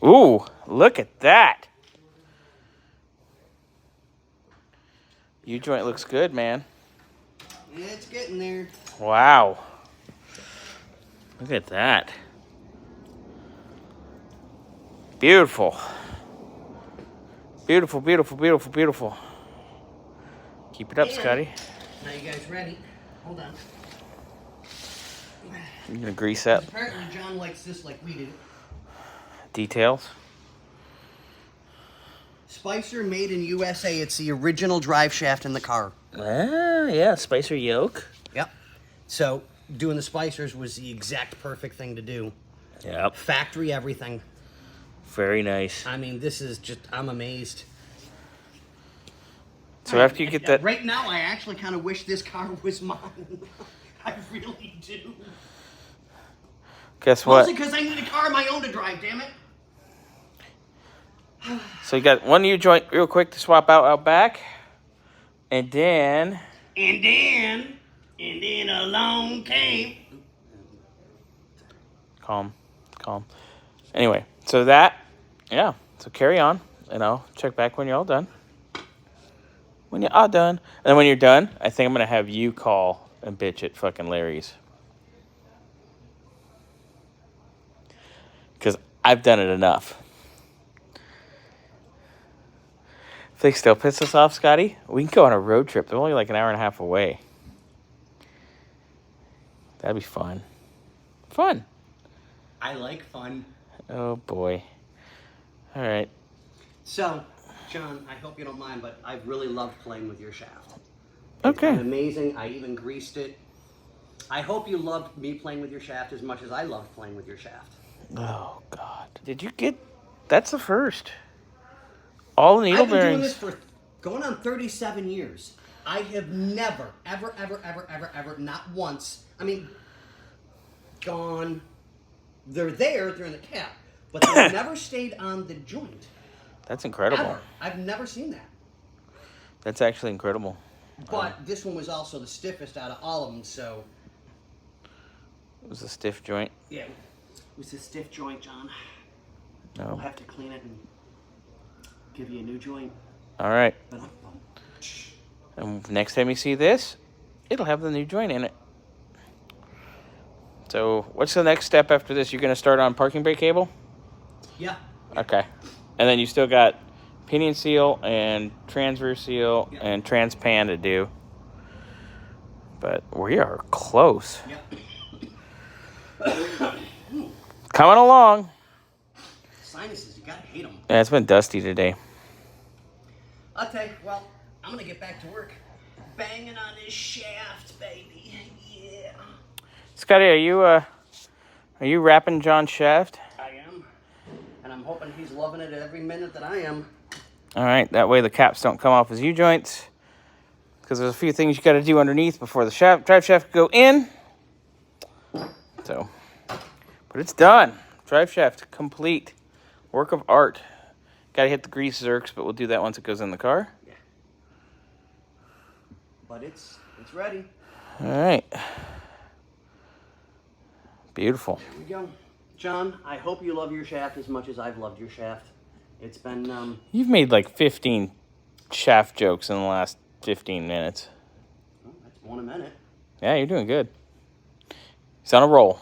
Ooh, look at that. U-joint looks good, man. Yeah, it's getting there. Wow. Look at that. Beautiful. Beautiful, beautiful, beautiful, beautiful. Keep it up, Scotty. Now you guys ready? Hold on. You're going to grease that. Apparently John likes this like we do. Details. Spicer made in USA. It's the original drive shaft in the car. Ah, yeah, Spicer yoke. Yep. So doing the Spicers was the exact perfect thing to do. Yep. Factory everything. Very nice. I mean, this is just, I'm amazed. So after you get that... Right now, I actually kind of wish this car was mine. I really do. Guess what? Mostly because I need a car of my own to drive, damn it. So you got one U-joint real quick to swap out back. And then... And then along came... Calm. Anyway, so that... Yeah, so carry on. And I'll check back when you're all done. When you're all done. And then when you're done, I think I'm going to have you call and bitch at fucking Larry's. Because I've done it enough. If they still piss us off, Scotty, we can go on a road trip. They're only like an hour and a half away. That'd be fun. Fun. I like fun. Oh, boy. All right. So, John, I hope you don't mind, but I've really loved playing with your shaft. Okay. It's been amazing. I even greased it. I hope you loved me playing with your shaft as much as I loved playing with your shaft. Oh, God. Did you get... That's the first. All the needle I've been bearings. doing this for going on 37 years. I have never, ever, not once, I mean, gone... They're there, they're in the cap, but they've never stayed on the joint. That's incredible. Ever. I've never seen that. That's actually incredible. But this one was also the stiffest out of all of them, so... It was a stiff joint. Yeah, it was a stiff joint, John. No. We'll have to clean it and give you a new joint. All right. And next time you see this, it'll have the new joint in it. So what's the next step after this? You're going to start on parking brake cable? Yeah. Okay. And then you still got pinion seal and transverse seal and transpan to do. But we are close. Coming along. Sinuses, you gotta hate them. Yeah, it's been dusty today. Okay, well, I'm gonna get back to work. Banging on this shaft, baby. Yeah. Scotty, are you wrapping John's shaft? I am. And I'm hoping he's loving it every minute that I am. All right, that way the caps don't come off his U-joints. Because there's a few things you got to do underneath before the drive shaft can go in. So, but it's done. Drive shaft complete. Work of art. Got to hit the grease zerks, but we'll do that once it goes in the car. Yeah. But it's ready. All right. Beautiful. There we go. John, I hope you love your shaft as much as I've loved your shaft. It's been... You've made like 15 shaft jokes in the last 15 minutes. Well, that's one a minute. Yeah, you're doing good. He's on a roll.